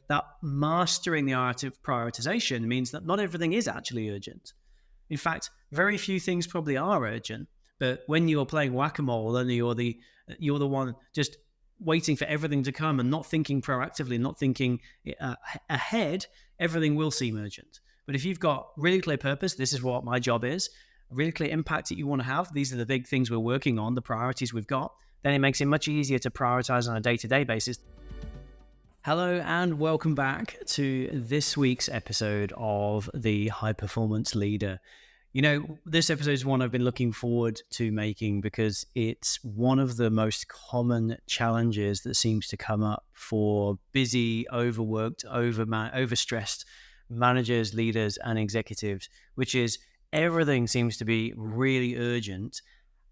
that mastering the art of prioritization means that not everything is actually urgent. In fact, very few things probably are urgent. But when you're playing whack-a-mole and you're the one just waiting for everything to come and not thinking proactively, not thinking ahead, everything will seem urgent. But if you've got really clear purpose, this is what my job is, a really clear impact that you want to have, these are the big things we're working on, the priorities we've got, then it makes it much easier to prioritize on a day-to-day basis. Hello and welcome back to this week's episode of the High Performance Leader. You know, this episode is one I've been looking forward to making because it's one of the most common challenges that seems to come up for busy, overworked, overstressed managers, leaders, and executives, which is everything seems to be really urgent.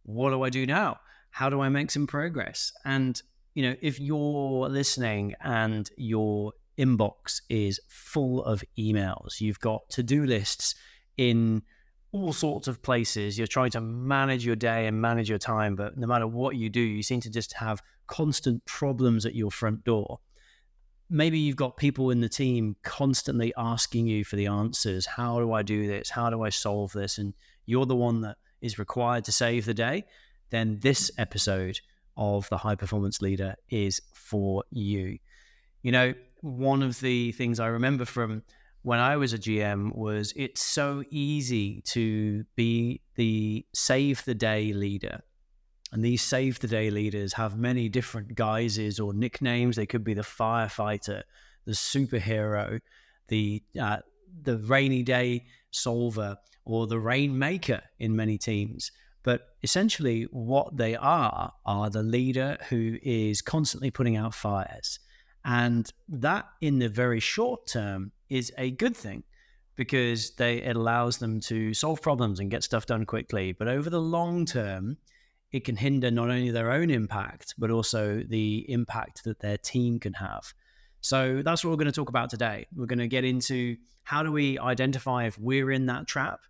What do I do now? How do I make some progress? And you know, if you're listening and your inbox is full of emails, you've got to-do lists in all sorts of places, you're trying to manage your day and manage your time, but no matter what you do, you seem to just have constant problems at your front door. Maybe you've got people in the team constantly asking you for the answers. How do I do this? How do I solve this? And you're the one that is required to save the day. Then this episode of the High Performance Leader is for you. You know, one of the things I remember from when I was a GM was it's so easy to be the save the day leader. And these save the day leaders have many different guises or nicknames. They could be the firefighter, the superhero, the rainy day solver, or the rainmaker in many teams. But essentially what they are the leader who is constantly putting out fires. And that in the very short term is a good thing because it allows them to solve problems and get stuff done quickly. But over the long term, it can hinder not only their own impact, but also the impact that their team can have. So that's what we're going to talk about today. We're going to get into how do we identify if we're in that trap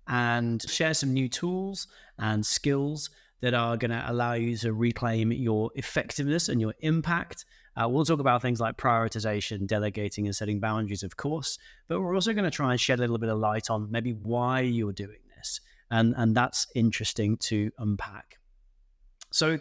and share some new tools and skills that are going to allow you to reclaim your effectiveness and your impact. We'll talk about things like prioritization, delegating, and setting boundaries, of course, but we're also going to try and shed a little bit of light on maybe why you're doing this. And that's interesting to unpack. So,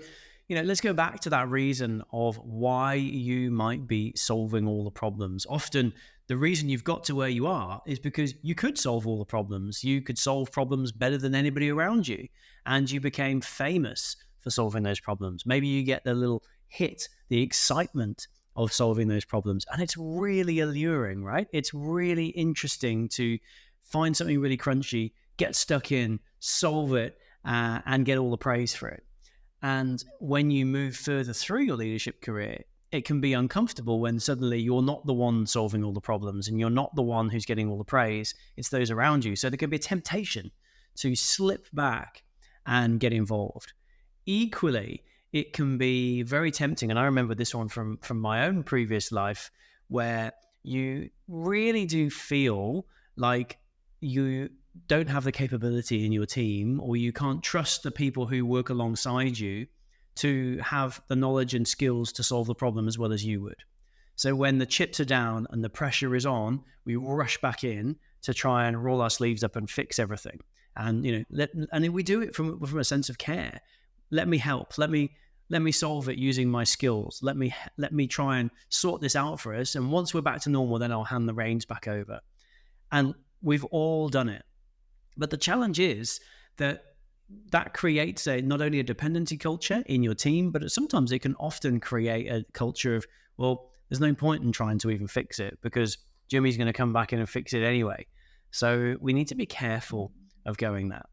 you know, let's go back to that reason of why you might be solving all the problems. Often the reason you've got to where you are is because you could solve all the problems. You could solve problems better than anybody around you, and you became famous for solving those problems. Maybe you get the little hit, the excitement of solving those problems, and it's really alluring, right? It's really interesting to find something really crunchy, get stuck in, solve it, and get all the praise for it. And when you move further through your leadership career, it can be uncomfortable when suddenly you're not the one solving all the problems and you're not the one who's getting all the praise. It's those around you. So there can be a temptation to slip back and get involved. Equally, it can be very tempting. And I remember this one from my own previous life where you really do feel like you don't have the capability in your team, or you can't trust the people who work alongside you to have the knowledge and skills to solve the problem as well as you would. So when the chips are down and the pressure is on, we rush back in to try and roll our sleeves up and fix everything. And you know, and we do it from a sense of care. Let me help. Let me solve it using my skills. Let me try and sort this out for us. And once we're back to normal, then I'll hand the reins back over. And we've all done it. But the challenge is that creates not only a dependency culture in your team, but sometimes it can often create a culture of, well, there's no point in trying to even fix it because Jimmy's going to come back in and fix it anyway. So we need to be careful of going that.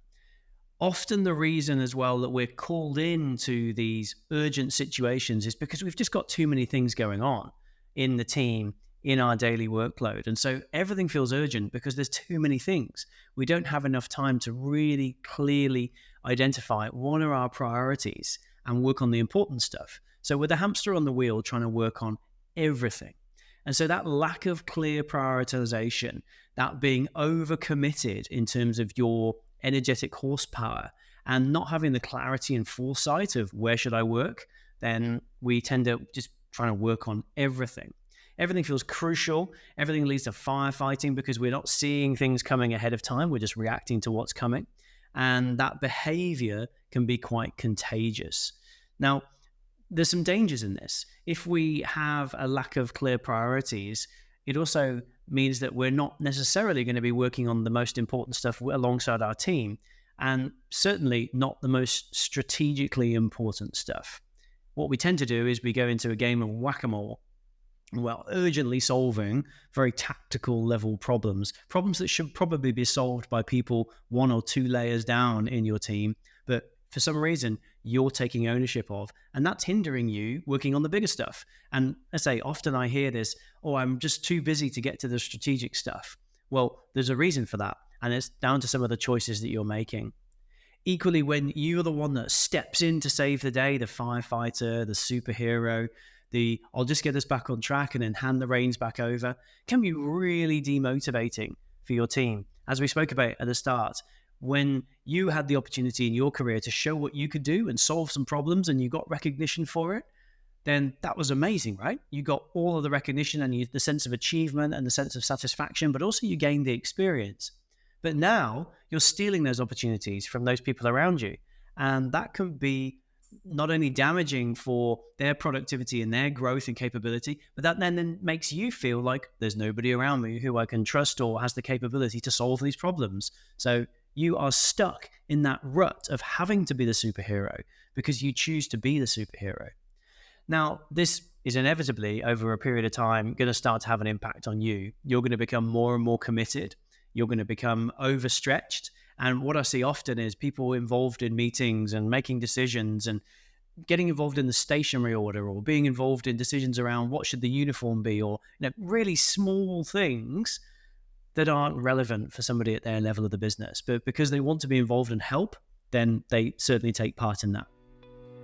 Often the reason as well that we're called into these urgent situations is because we've just got too many things going on in the team, in our daily workload. And so everything feels urgent because there's too many things. We don't have enough time to really clearly identify what are our priorities and work on the important stuff. So we're the hamster on the wheel trying to work on everything. And so that lack of clear prioritization, that being overcommitted in terms of your energetic horsepower and not having the clarity and foresight of where should I work, then we tend to just trying to work on everything. Everything feels crucial. Everything leads to firefighting because we're not seeing things coming ahead of time. We're just reacting to what's coming. And that behavior can be quite contagious. Now, there's some dangers in this. If we have a lack of clear priorities, it also means that we're not necessarily going to be working on the most important stuff alongside our team, and certainly not the most strategically important stuff. What we tend to do is we go into a game of whack-a-mole, well, urgently solving very tactical level problems that should probably be solved by people 1 or 2 layers down in your team, but for some reason you're taking ownership of, and that's hindering you working on the bigger stuff. And I say, often I hear this, oh, I'm just too busy to get to the strategic stuff. Well, there's a reason for that, and it's down to some of the choices that you're making. Equally, when you're the one that steps in to save the day, the firefighter, the superhero, I'll just get us back on track and then hand the reins back over, can be really demotivating for your team. As we spoke about at the start, when you had the opportunity in your career to show what you could do and solve some problems and you got recognition for it, then that was amazing, right? You got all of the recognition and the sense of achievement and the sense of satisfaction, but also you gained the experience. But now you're stealing those opportunities from those people around you. And that can be not only damaging for their productivity and their growth and capability, but that then makes you feel like there's nobody around me who I can trust or has the capability to solve these problems. So you are stuck in that rut of having to be the superhero because you choose to be the superhero. Now, this is inevitably, over a period of time, going to start to have an impact on you. You're going to become more and more committed. You're going to become overstretched. And what I see often is people involved in meetings and making decisions and getting involved in the stationery order or being involved in decisions around what should the uniform be, or really small things that aren't relevant for somebody at their level of the business. But because they want to be involved and help, then they certainly take part in that.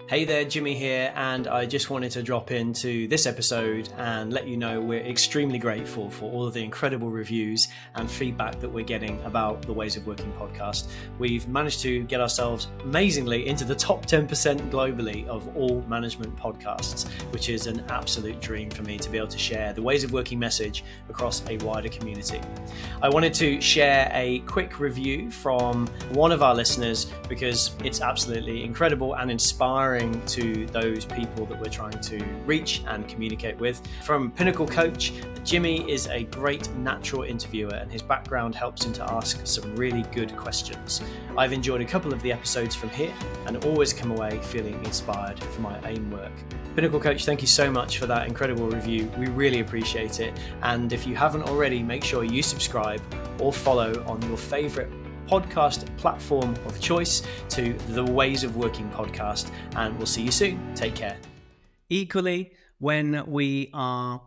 Hey there, Jimmy here, and I just wanted to drop into this episode and let you know we're extremely grateful for all of the incredible reviews and feedback that we're getting about the Ways of Working podcast. We've managed to get ourselves amazingly into the top 10% globally of all management podcasts, which is an absolute dream for me to be able to share the Ways of Working message across a wider community. I wanted to share a quick review from one of our listeners because it's absolutely incredible and inspiring to those people that we're trying to reach and communicate with. From Pinnacle Coach, Jimmy is a great natural interviewer and his background helps him to ask some really good questions. I've enjoyed a couple of the episodes from here and always come away feeling inspired for my AIM work. Pinnacle Coach, thank you so much for that incredible review. We really appreciate it. And if you haven't already, make sure you subscribe or follow on your favorite podcast platform of choice to the Ways of Working podcast, and we'll see you soon. Take care. Equally, when we are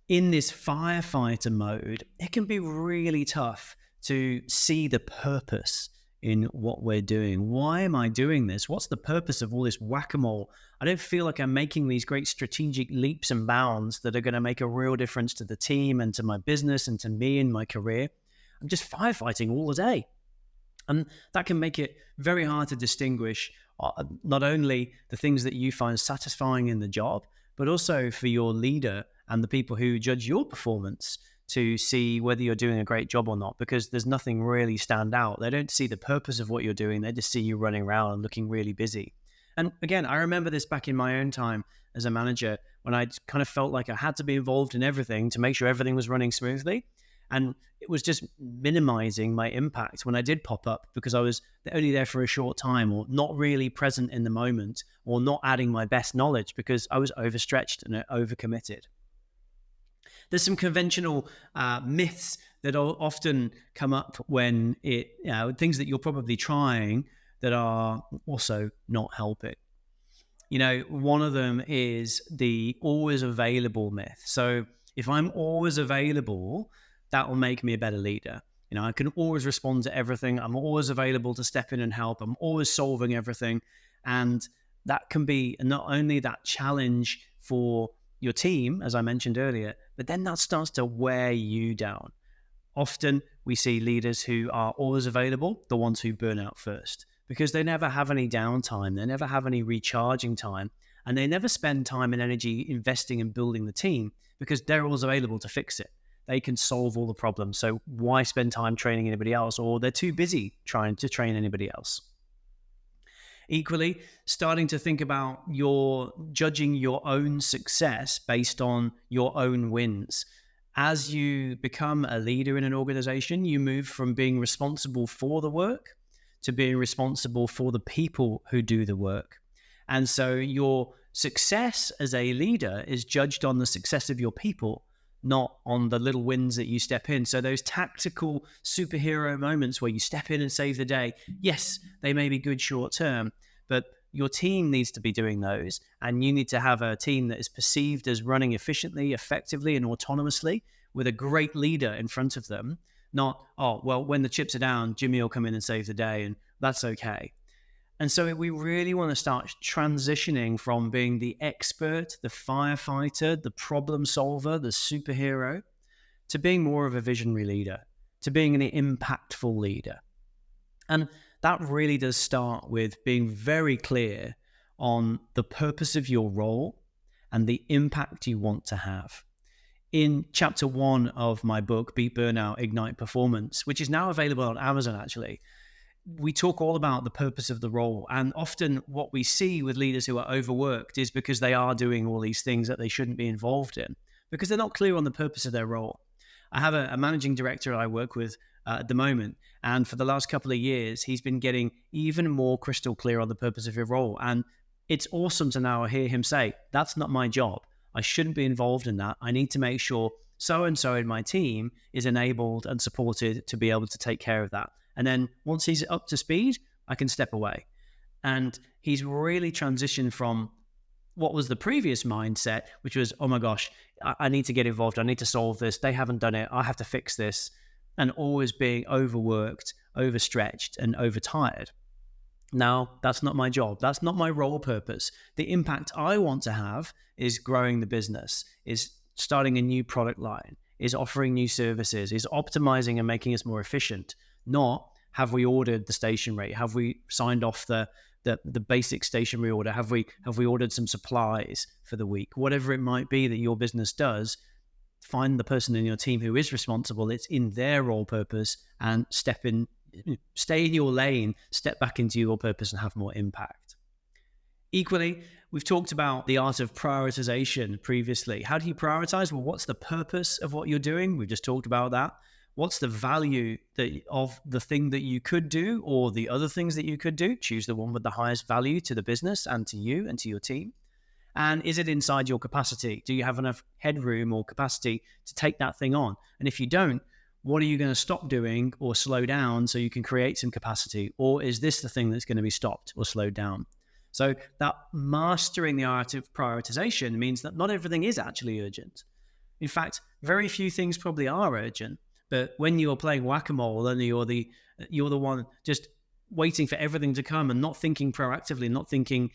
in this firefighter mode, it can be really tough to see the purpose in what we're doing. Why am I doing this? What's the purpose of all this whack-a-mole? I don't feel like I'm making these great strategic leaps and bounds that are going to make a real difference to the team and to my business and to me and my career. I'm just firefighting all the day. And that can make it very hard to distinguish not only the things that you find satisfying in the job, but also for your leader and the people who judge your performance to see whether you're doing a great job or not, because there's nothing really stand out. They don't see the purpose of what you're doing. They just see you running around and looking really busy. And again, I remember this back in my own time as a manager when I kind of felt like I had to be involved in everything to make sure everything was running smoothly. And it was just minimizing my impact when I did pop up because I was only there for a short time or not really present in the moment or not adding my best knowledge because I was overstretched and overcommitted. There's some conventional myths that often come up when things that you're probably trying that are also not helping. One of them is the always available myth. So if I'm always available, that will make me a better leader. I can always respond to everything. I'm always available to step in and help. I'm always solving everything. And that can be not only that challenge for your team, as I mentioned earlier, but then that starts to wear you down. Often we see leaders who are always available, the ones who burn out first, because they never have any downtime. They never have any recharging time. And they never spend time and energy investing in building the team because they're always available to fix it. They can solve all the problems. So why spend time training anybody else? Or they're too busy trying to train anybody else. Equally, starting to think about your judging your own success based on your own wins. As you become a leader in an organization, you move from being responsible for the work to being responsible for the people who do the work. And so your success as a leader is judged on the success of your people, not on the little wins that you step in. So those tactical superhero moments where you step in and save the day, yes, they may be good short term, but your team needs to be doing those. And you need to have a team that is perceived as running efficiently, effectively, and autonomously with a great leader in front of them. Not, oh, well, when the chips are down, Jimmy will come in and save the day, and that's okay. And so we really want to start transitioning from being the expert, the firefighter, the problem solver, the superhero, to being more of a visionary leader, to being an impactful leader. And that really does start with being very clear on the purpose of your role and the impact you want to have. In chapter 1 of my book, Beat Burnout, Ignite Performance, which is now available on Amazon, actually, we talk all about the purpose of the role. And often what we see with leaders who are overworked is because they are doing all these things that they shouldn't be involved in, because they're not clear on the purpose of their role. I have a managing director I work with at the moment, and for the last couple of years, he's been getting even more crystal clear on the purpose of his role. And it's awesome to now hear him say, that's not my job. I shouldn't be involved in that. I need to make sure so-and-so in my team is enabled and supported to be able to take care of that. And then once he's up to speed, I can step away. And he's really transitioned from what was the previous mindset, which was, oh my gosh, I need to get involved. I need to solve this. They haven't done it. I have to fix this. And always being overworked, overstretched, and overtired. Now, that's not my job. That's not my role purpose. The impact I want to have is growing the business, is starting a new product line, is offering new services, is optimizing and making us more efficient. Not have we ordered the stationery? Have we signed off the basic stationery order? Have we ordered some supplies for the week? Whatever it might be that your business does, find the person in your team who is responsible. It's in their role purpose, and stay in your lane, step back into your purpose and have more impact. Equally, we've talked about the art of prioritization previously. How do you prioritize? Well, what's the purpose of what you're doing? We've just talked about that. What's the value of the thing that you could do or the other things that you could do? Choose the one with the highest value to the business and to you and to your team. And is it inside your capacity? Do you have enough headroom or capacity to take that thing on? And if you don't, what are you going to stop doing or slow down so you can create some capacity? Or is this the thing that's going to be stopped or slowed down? So that mastering the art of prioritization means that not everything is actually urgent. In fact, very few things probably are urgent. But when you're playing whack-a-mole and you're the one just waiting for everything to come and not thinking proactively, not thinking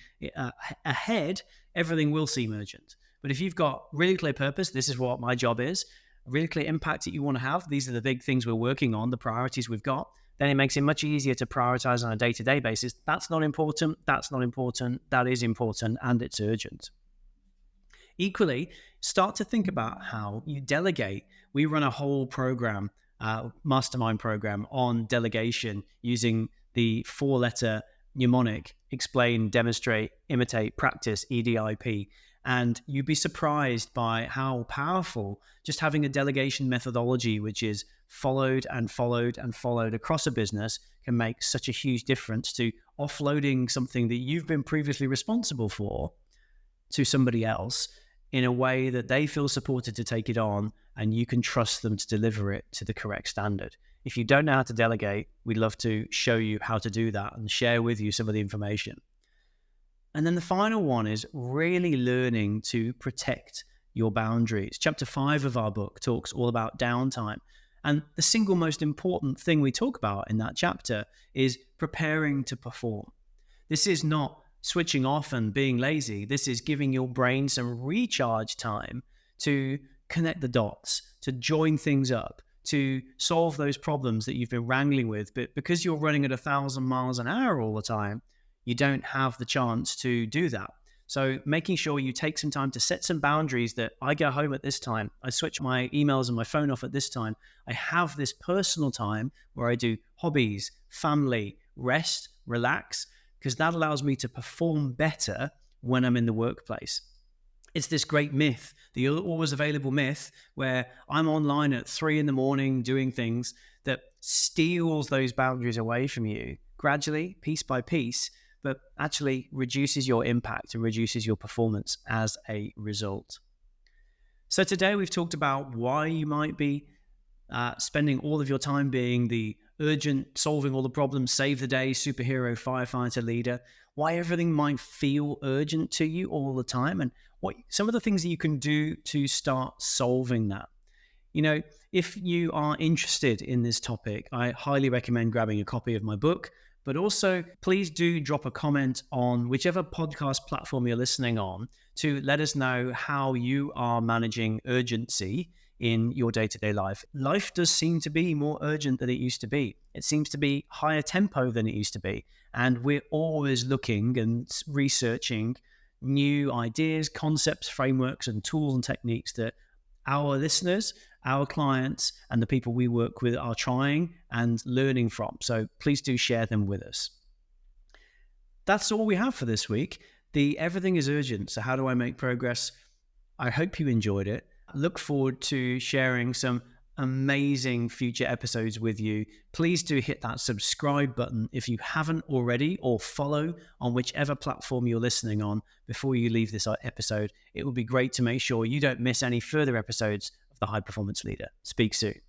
ahead, everything will seem urgent. But if you've got really clear purpose, this is what my job is, really clear impact that you want to have, these are the big things we're working on, the priorities we've got, then it makes it much easier to prioritize on a day-to-day basis. That's not important, that's not important, that is important, and it's urgent. Equally, start to think about how you delegate. We run a whole program, mastermind program on delegation using the 4-letter mnemonic: explain, demonstrate, imitate, practice, EDIP. And you'd be surprised by how powerful just having a delegation methodology, which is followed and followed and followed across a business, can make such a huge difference to offloading something that you've been previously responsible for to somebody else in a way that they feel supported to take it on, and you can trust them to deliver it to the correct standard. If you don't know how to delegate, we'd love to show you how to do that and share with you some of the information. And then the final one is really learning to protect your boundaries. Chapter 5 of our book talks all about downtime. And the single most important thing we talk about in that chapter is preparing to perform. This is not switching off and being lazy. This is giving your brain some recharge time to connect the dots, to join things up, to solve those problems that you've been wrangling with. But because you're running at 1,000 miles an hour all the time, you don't have the chance to do that. So making sure you take some time to set some boundaries that I go home at this time, I switch my emails and my phone off at this time. I have this personal time where I do hobbies, family, rest, relax, because that allows me to perform better when I'm in the workplace. It's this great myth, the always available myth, where I'm online at 3 a.m. doing things that steals those boundaries away from you gradually, piece by piece, but actually reduces your impact and reduces your performance as a result. So today we've talked about why you might be spending all of your time being the urgent, solving all the problems, save the day, superhero, firefighter, leader, why everything might feel urgent to you all the time, and what some of the things that you can do to start solving that. You know, if you are interested in this topic, I highly recommend grabbing a copy of my book, but also please do drop a comment on whichever podcast platform you're listening on to let us know how you are managing urgency in your day-to-day life. Life does seem to be more urgent than it used to be. It seems to be higher tempo than it used to be. And we're always looking and researching new ideas, concepts, frameworks, and tools and techniques that our listeners, our clients, and the people we work with are trying and learning from. So please do share them with us. That's all we have for this week. The everything is urgent. So how do I make progress? I hope you enjoyed it. Look forward to sharing some amazing future episodes with you. Please do hit that subscribe button if you haven't already, or follow on whichever platform you're listening on before you leave this episode. It would be great to make sure you don't miss any further episodes of The High Performance Leader. Speak soon.